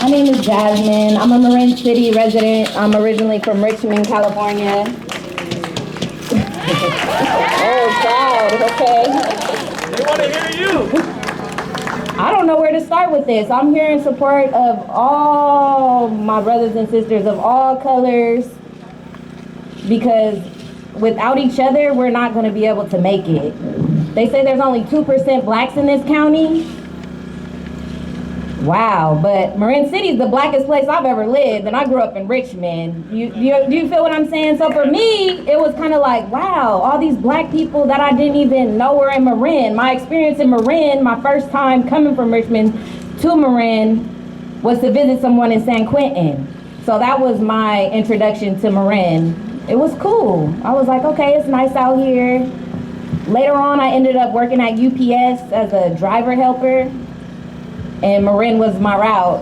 My name is Jasmine. I'm a Marin City resident. I'm originally from Richmond, California. Oh, proud, okay. They want to hear you. I don't know where to start with this. I'm here in support of all my brothers and sisters of all colors, because without each other, we're not going to be able to make it. They say there's only 2% blacks in this county. Wow, but Marin City is the blackest place I've ever lived, and I grew up in Richmond. Do you feel what I'm saying? So for me, it was kind of like, wow, all these black people that I didn't even know were in Marin. My experience in Marin, my first time coming from Richmond to Marin, was to visit someone in San Quentin. So that was my introduction to Marin. It was cool. I was like, okay, it's nice out here. Later on, I ended up working at UPS as a driver helper. And Marin was my route.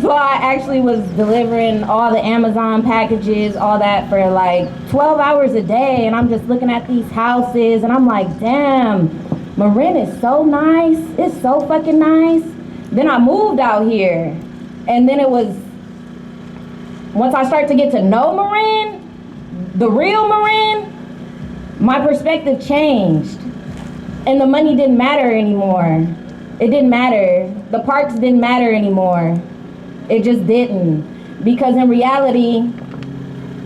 So I actually was delivering all the Amazon packages, all that for like 12 hours a day. And I'm just looking at these houses and I'm like, damn, Marin is so nice. It's so fucking nice. Then I moved out here. And then it was, once I started to get to know Marin, the real Marin, my perspective changed. And the money didn't matter anymore. It didn't matter. The parks didn't matter anymore. It just didn't. Because in reality,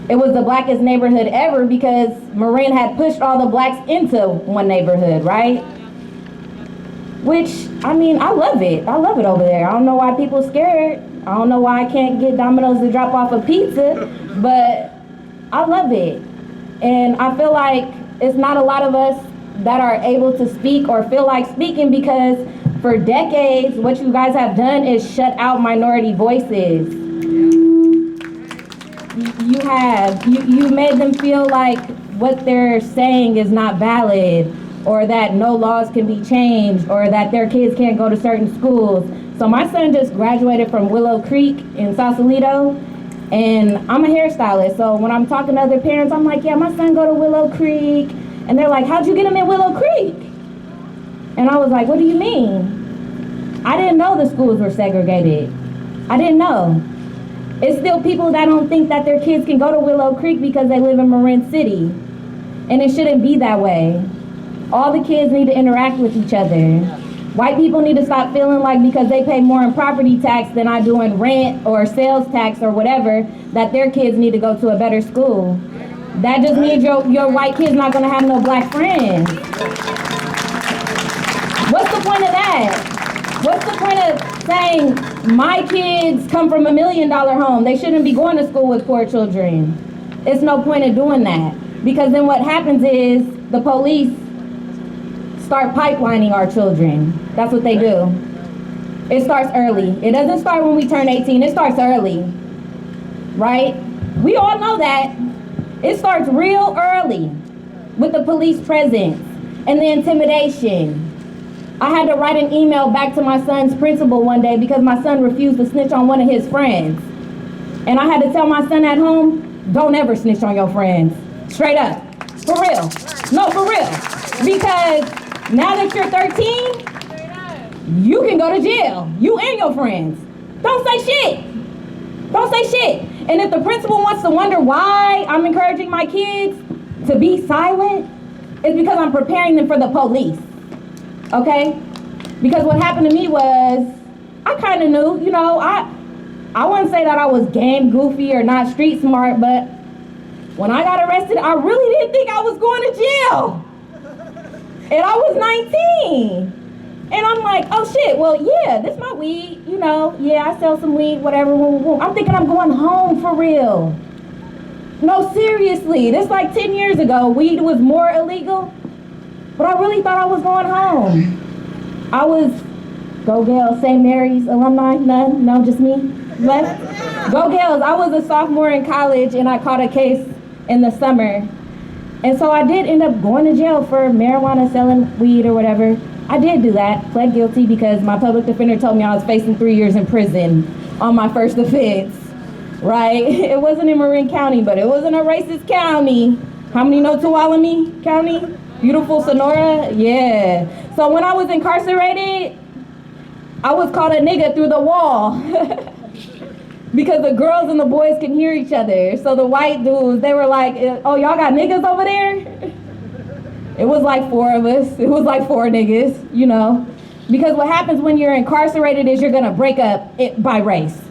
it was the blackest neighborhood ever because Marin had pushed all the blacks into one neighborhood, right? Which, I mean, I love it. I love it over there. I don't know why people are scared. I don't know why I can't get Domino's to drop off a pizza, but I love it. And I feel like it's not a lot of us that are able to speak or feel like speaking because for decades, what you guys have done is shut out minority voices. You made them feel like what they're saying is not valid, or that no laws can be changed, or that their kids can't go to certain schools. So my son just graduated from Willow Creek in Sausalito, and I'm a hairstylist. So when I'm talking to other parents, I'm like, yeah, my son go to Willow Creek. And they're like, how'd you get him in Willow Creek? And I was like, what do you mean? I didn't know the schools were segregated. I didn't know. It's still people that don't think that their kids can go to Willow Creek because they live in Marin City. And it shouldn't be that way. All the kids need to interact with each other. White people need to stop feeling like because they pay more in property tax than I do in rent or sales tax or whatever, that their kids need to go to a better school. That just means your white kid's not gonna have no black friends. What's the point of that? What's the point of saying my kids come from $1 million home? They shouldn't be going to school with poor children. It's no point of doing that. Because then what happens is the police start pipelining our children. That's what they do. It starts early. It doesn't start when we turn 18, it starts early, right? We all know that. It starts real early with the police presence and the intimidation. I had to write an email back to my son's principal one day because my son refused to snitch on one of his friends. And I had to tell my son at home, don't ever snitch on your friends. Straight up. For real. No, for real. Because now that you're 13, you can go to jail. You and your friends. Don't say shit. Don't say shit. And if the principal wants to wonder why I'm encouraging my kids to be silent, it's because I'm preparing them for the police, okay? Because what happened to me was, I kind of knew, I wouldn't say that I was gang goofy or not street smart, but when I got arrested, I really didn't think I was going to jail. And I was 19. And I'm like, oh shit, well, yeah, this is my weed, yeah, I sell some weed, whatever. I'm thinking I'm going home for real. No, seriously, this like 10 years ago, weed was more illegal, but I really thought I was going home. I was, Go Gales, St. Mary's alumni, none, no, just me, left. Go Gales, I was a sophomore in college and I caught a case in the summer. And so I did end up going to jail for marijuana, selling weed or whatever. I did do that, pled guilty because my public defender told me I was facing 3 years in prison on my first offense, right? It wasn't in Marin County, but it wasn't a racist county. How many know Tuolumne County? Beautiful Sonora, yeah. So when I was incarcerated, I was called a nigga through the wall. Because the girls and the boys can hear each other. So the white dudes, they were like, oh, y'all got niggas over there? It was like 4 of us. It was like 4 niggas, you know. Because what happens when you're incarcerated is you're gonna break up it by race.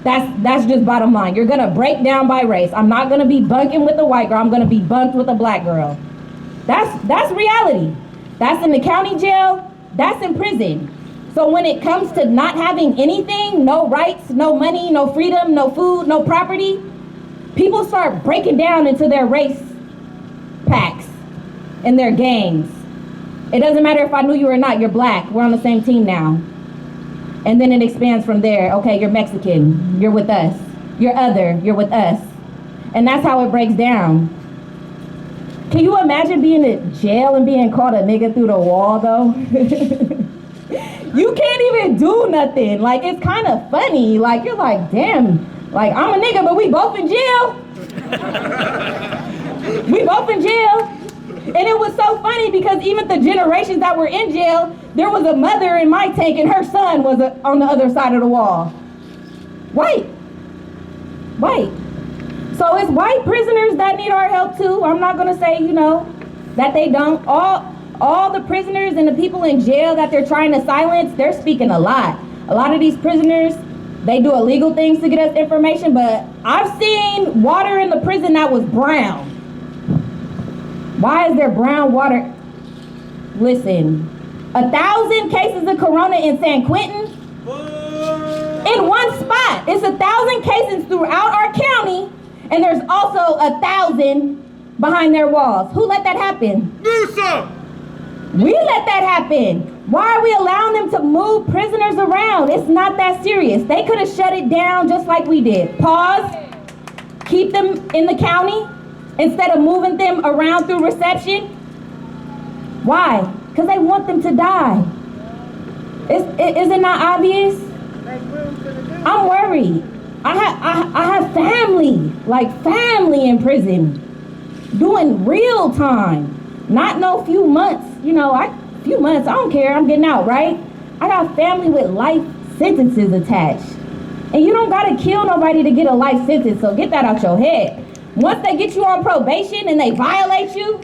That's just bottom line. You're gonna break down by race. I'm not gonna be bunking with a white girl. I'm gonna be bunked with a black girl. That's reality. That's in the county jail. That's in prison. So when it comes to not having anything, no rights, no money, no freedom, no food, no property, people start breaking down into their race packs and their gangs. It doesn't matter if I knew you or not, you're black. We're on the same team now. And then it expands from there. Okay, you're Mexican, you're with us. You're other, you're with us. And that's how it breaks down. Can you imagine being in jail and being called a nigga through the wall though? You can't even do nothing. Like, it's kind of funny. Like, you're like, damn, like, I'm a nigga, but we both in jail. We both in jail. And it was so funny because even the generations that were in jail, there was a mother in my tank and her son was on the other side of the wall. White. So it's white prisoners that need our help too. I'm not gonna say, you know, that they don't. All the prisoners and the people in jail that they're trying to silence, they're speaking a lot. A lot of these prisoners, they do illegal things to get us information, but I've seen water in the prison that was brown. Why is there brown water? Listen, 1,000 cases of corona in San Quentin in one spot. It's 1,000 cases throughout our county, and there's also 1,000 behind their walls. Who let that happen? Newsom! We let that happen. Why are we allowing them to move prisoners around? It's not that serious. They could have shut it down just like we did. Pause, keep them in the county instead of moving them around through reception. Why? Because they want them to die. Is it not obvious? I'm worried. I have family in prison doing real time. Not no few months, you know, few months, I don't care, I'm getting out, right? I got family with life sentences attached. And you don't gotta kill nobody to get a life sentence, so get that out your head. Once they get you on probation and they violate you,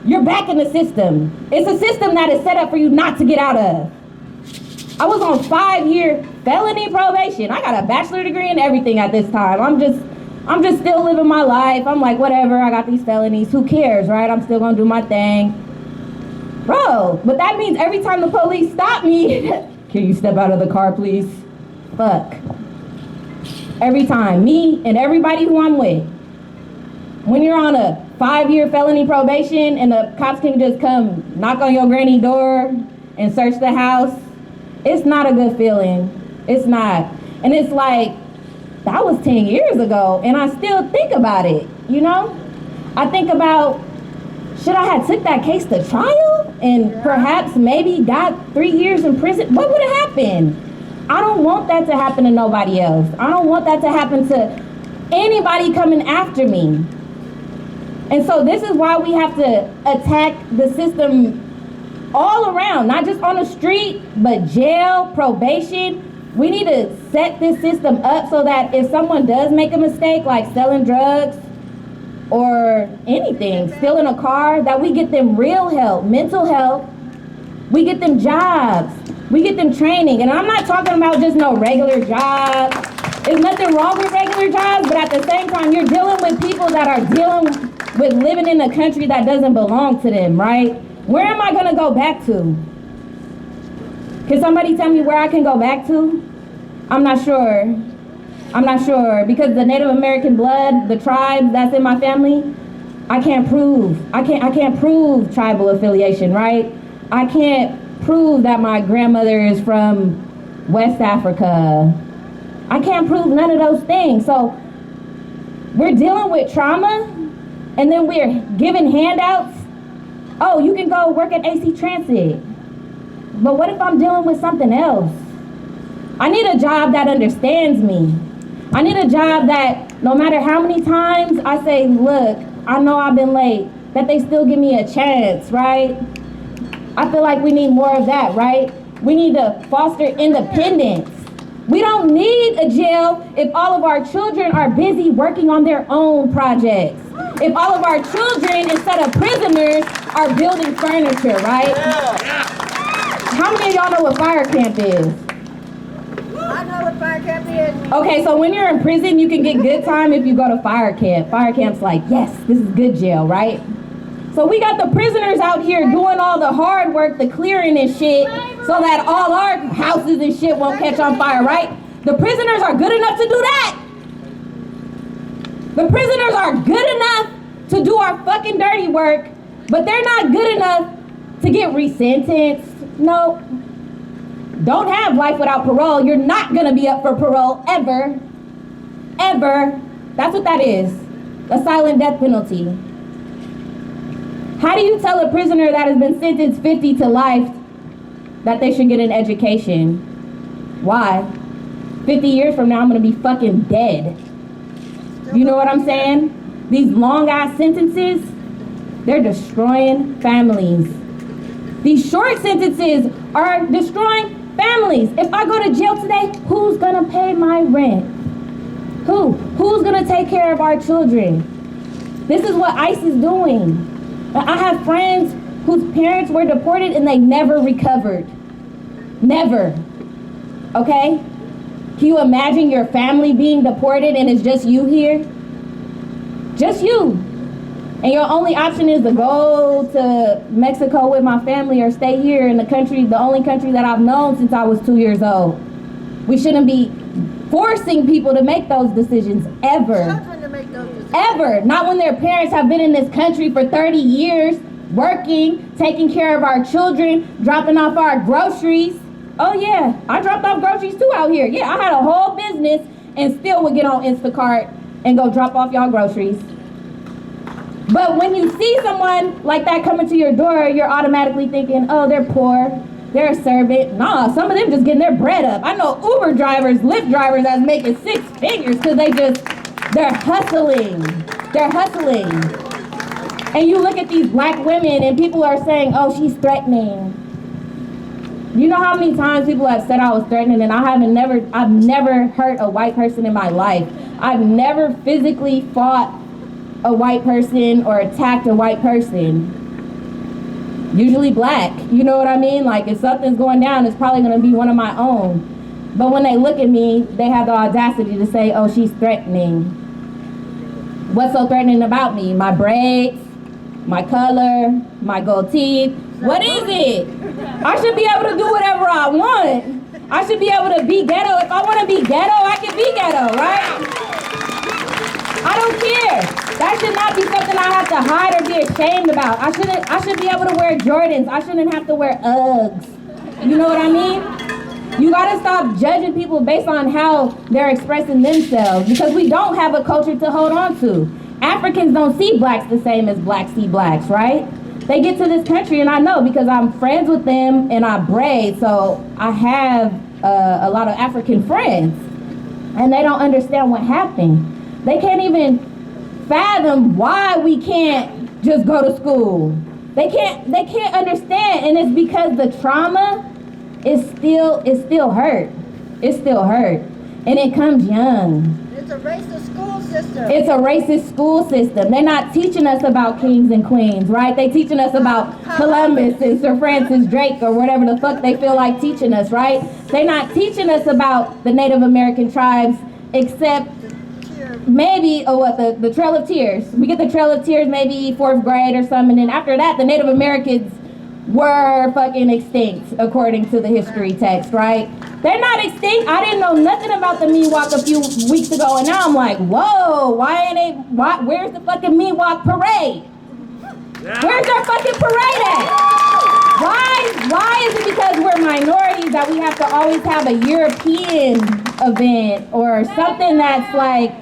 you're back in the system. It's a system that is set up for you not to get out of. I was on 5-year felony probation. I got a bachelor degree and everything at this time. I'm just still living my life. I'm like, whatever, I got these felonies. Who cares, right? I'm still gonna do my thing. Bro, but that means every time the police stop me, can you step out of the car, please? Fuck. Every time, me and everybody who I'm with. When you're on a 5-year felony probation and the cops can just come knock on your granny door and search the house, it's not a good feeling. It's not. And it's like, that was 10 years ago, and I still think about it, you know? I think about, should I have took that case to trial and perhaps maybe got 3 years in prison? What would have happened? I don't want that to happen to nobody else. I don't want that to happen to anybody coming after me. And so this is why we have to attack the system all around, not just on the street, but jail, probation. We need to set this system up so that if someone does make a mistake, like selling drugs or anything, stealing a car, that we get them real help, mental health, we get them jobs, we get them training. And I'm not talking about just no regular jobs. There's nothing wrong with regular jobs, but at the same time, you're dealing with people that are dealing with living in a country that doesn't belong to them, right? Where am I gonna go back to? Can somebody tell me where I can go back to? I'm not sure. Because the Native American blood, the tribe that's in my family, I can't prove tribal affiliation, right? I can't prove that my grandmother is from West Africa. I can't prove none of those things. So we're dealing with trauma and then we're giving handouts. Oh, you can go work at AC Transit. But what if I'm dealing with something else? I need a job that understands me. I need a job that no matter how many times I say, look, I know I've been late, that they still give me a chance, right? I feel like we need more of that, right? We need to foster independence. We don't need a jail if all of our children are busy working on their own projects. If all of our children, instead of prisoners, are building furniture, right? How many of y'all know what fire camp is? I know what fire camp is. Okay, so when you're in prison, you can get good time if you go to fire camp. Fire camp's like, yes, this is good jail, right? So we got the prisoners out here doing all the hard work, the clearing and shit, so that all our houses and shit won't catch on fire, right? The prisoners are good enough to do that. The prisoners are good enough to do our fucking dirty work, but they're not good enough to get resentenced. No. Don't have life without parole. You're not gonna be up for parole ever. Ever. That's what that is. A silent death penalty. How do you tell a prisoner that has been sentenced 50 to life that they should get an education? Why? 50 years from now, I'm gonna be fucking dead. You know what I'm saying? These long ass sentences, they're destroying families. These short sentences are destroying families. If I go to jail today, who's gonna pay my rent? Who's gonna take care of our children? This is what ICE is doing. I have friends whose parents were deported and they never recovered. Never. Okay? Can you imagine your family being deported and it's just you here? Just you. And your only option is to go to Mexico with my family or stay here in the country, the only country that I've known since I was 2 years old. We shouldn't be forcing people to make those decisions ever. Children to make those decisions. Ever. Not when their parents have been in this country for 30 years, working, taking care of our children, dropping off our groceries. Oh yeah, I dropped off groceries too out here. Yeah, I had a whole business and still would get on Instacart and go drop off y'all groceries. But when you see someone like that coming to your door, you're automatically thinking, oh, they're poor, they're a servant. Nah, some of them just getting their bread up. I know Uber drivers, Lyft drivers that's making 6 figures because they're hustling. They're hustling. And you look at these black women and people are saying, oh, she's threatening. You know how many times people have said I was threatening, and I've never hurt a white person in my life. I've never physically fought a white person or attacked a white person. Usually black, you know what I mean? Like if something's going down, it's probably gonna be one of my own. But when they look at me, they have the audacity to say, oh, she's threatening. What's so threatening about me? My braids, my color, my gold teeth. What is it? I should be able to do whatever I want. I should be able to be ghetto. If I want to be ghetto, I can be ghetto, right? I don't care. That should not be something I have to hide or be ashamed about. I should be able to wear Jordans. I shouldn't have to wear Uggs. You know what I mean? You gotta stop judging people based on how they're expressing themselves, because we don't have a culture to hold on to. Africans don't see blacks the same as blacks see blacks, right? They get to this country, and I know because I'm friends with them and I braid, so I have a lot of African friends, and they don't understand what happened. They can't even fathom why we can't just go to school. They can't understand, and it's because the trauma is still hurt. It's still hurt, and it comes young. It's a racist school system. It's a racist school system. They're not teaching us about kings and queens, right? They teaching us about Columbus and Sir Francis Drake or whatever the fuck they feel like teaching us, right? They're not teaching us about the Native American tribes, except maybe the Trail of Tears. We get the Trail of Tears maybe 4th grade or something, and then after that the Native Americans were fucking extinct according to the history text, right? They're not extinct. I didn't know nothing about the Miwok a few weeks ago, and now I'm like, whoa, where's the fucking Miwok parade? Where's our fucking parade at? Why is it because we're minorities that we have to always have a European event or something that's like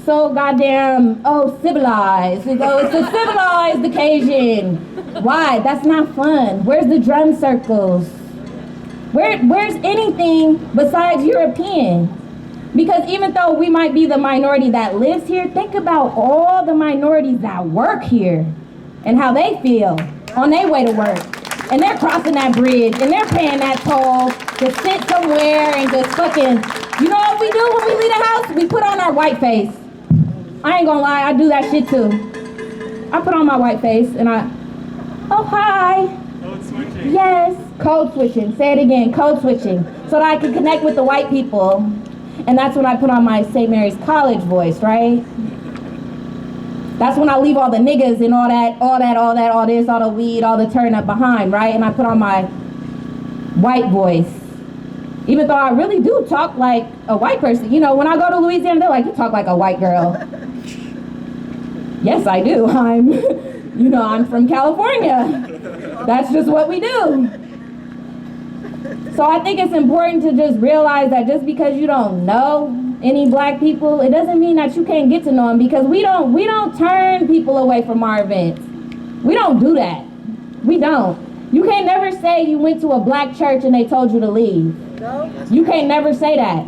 so goddamn, civilized? It's a civilized occasion. Why? That's not fun. Where's the drum circles? Where's anything besides European? Because even though we might be the minority that lives here, think about all the minorities that work here and how they feel on their way to work. And they're crossing that bridge, and they're paying that toll to sit somewhere and just fucking, you know what we do when we leave the house? We put on our white face. I ain't gonna lie, I do that shit too. I put on my white face and oh hi. Code switching. Yes, code switching. Say it again, code switching. So that I can connect with the white people. And that's when I put on my St. Mary's College voice, right? That's when I leave all the niggas and all this, all the weed, all the turn up behind, right? And I put on my white voice. Even though I really do talk like a white person. You know, when I go to Louisiana, they're like, you talk like a white girl. Yes, I do. I'm from California. That's just what we do. So I think it's important to just realize that just because you don't know any black people, it doesn't mean that you can't get to know them, because we don't turn people away from our events. We don't do that. We don't. You can't never say you went to a black church and they told you to leave. No. You can't never say that.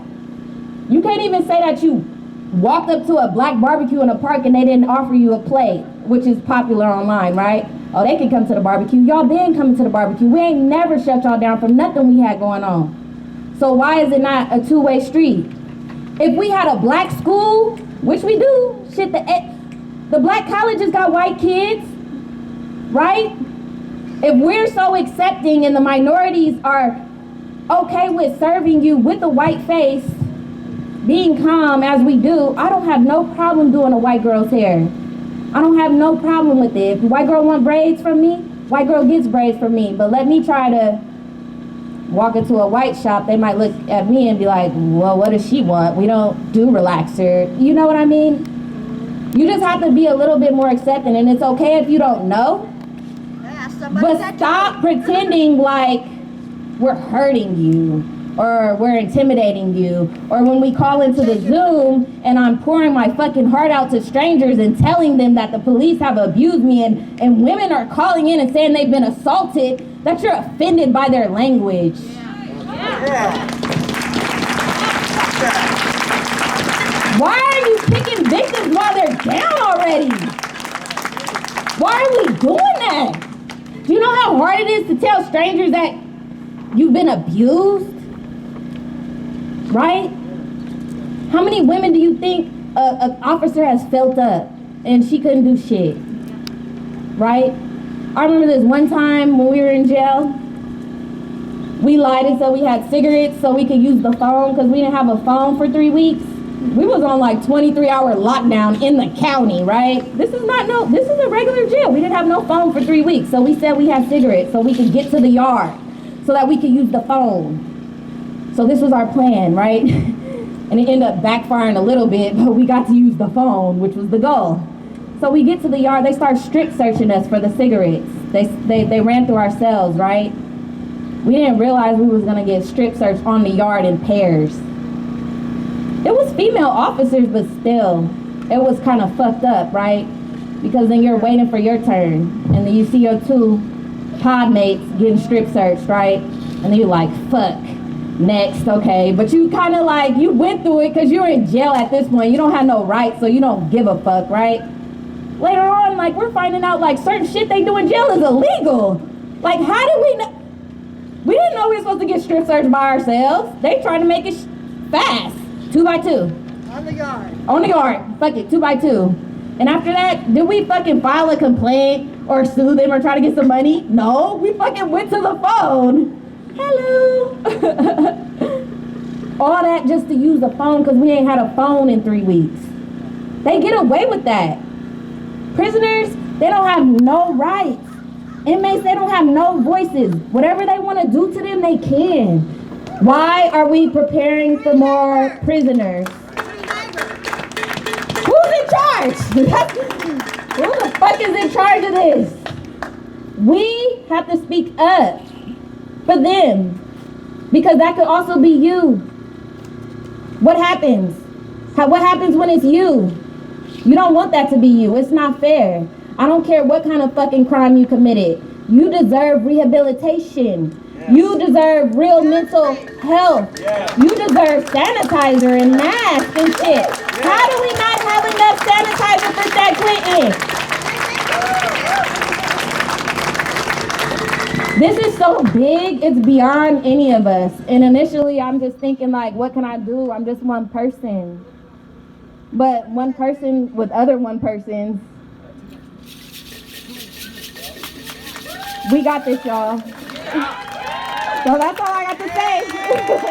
You can't even say that you walked up to a black barbecue in a park and they didn't offer you a plate, which is popular online, right? Oh, they can come to the barbecue. Y'all been coming to the barbecue. We ain't never shut y'all down from nothing we had going on. So why is it not a two-way street? If we had a black school, which we do, shit, the black colleges got white kids, right? If we're so accepting and the minorities are okay with serving you with a white face, being calm as we do, I don't have no problem doing a white girl's hair. I don't have no problem with it. If a white girl want braids from me, white girl gets braids from me. But let me try to walk into a white shop, they might look at me and be like, well, what does she want? We don't do relaxer. You know what I mean? You just have to be a little bit more accepting, and it's okay if you don't know. But stop pretending like we're hurting you or we're intimidating you, or when we call into the Zoom and I'm pouring my fucking heart out to strangers and telling them that the police have abused me, and women are calling in and saying they've been assaulted, that you're offended by their language. Why are you picking victims while they're down already? Why are we doing that? Do you know how hard it is to tell strangers that you've been abused? Right? How many women do you think an officer has felt up and she couldn't do shit? Right? I remember this one time when we were in jail, we lied and said we had cigarettes so we could use the phone because we didn't have a phone for 3 weeks. We was on like 23-hour lockdown in the county, right? This is a regular jail. We didn't have no phone for 3 weeks, so we said we had cigarettes so we could get to the yard so that we could use the phone. So this was our plan, right? And it ended up backfiring a little bit, but we got to use the phone, which was the goal. So we get to the yard, they start strip searching us for the cigarettes. They ran through our cells, right? We didn't realize we was gonna get strip searched on the yard in pairs. It was female officers, but still, it was kind of fucked up, right? Because then you're waiting for your turn, and then you see your two pod mates getting strip searched, right? And then you're like, fuck. Next, okay, but you kind of like, you went through it because you're in jail at this point. You don't have no rights, so you don't give a fuck, right? Later on, like, we're finding out, like, certain shit they do in jail is illegal. Like, how did we know? We didn't know we were supposed to get strip searched by ourselves. They tried to make it fast, 2 by 2. On the yard. On the yard, fuck it, 2 by 2. And after that, did we fucking file a complaint or sue them or try to get some money? No, we fucking went to the phone. Hello. All that just to use the phone because we ain't had a phone in 3 weeks. They get away with that. Prisoners, they don't have no rights. Inmates, they don't have no voices. Whatever they want to do to them, they can. Why are we preparing for more prisoners? Who's in charge? Who the fuck is in charge of this? We have to speak up for them, because that could also be you. What happens? What happens when it's you? You don't want that to be you. It's not fair. I don't care what kind of fucking crime you committed. You deserve rehabilitation. Yes. You deserve real mental health. Yes. You deserve sanitizer and masks and shit. Yes. How do we not have enough sanitizer for San Quentin? This is so big, it's beyond any of us. And initially, I'm just thinking like, what can I do? I'm just one person. But one person with other one persons. We got this, y'all. So that's all I got to say.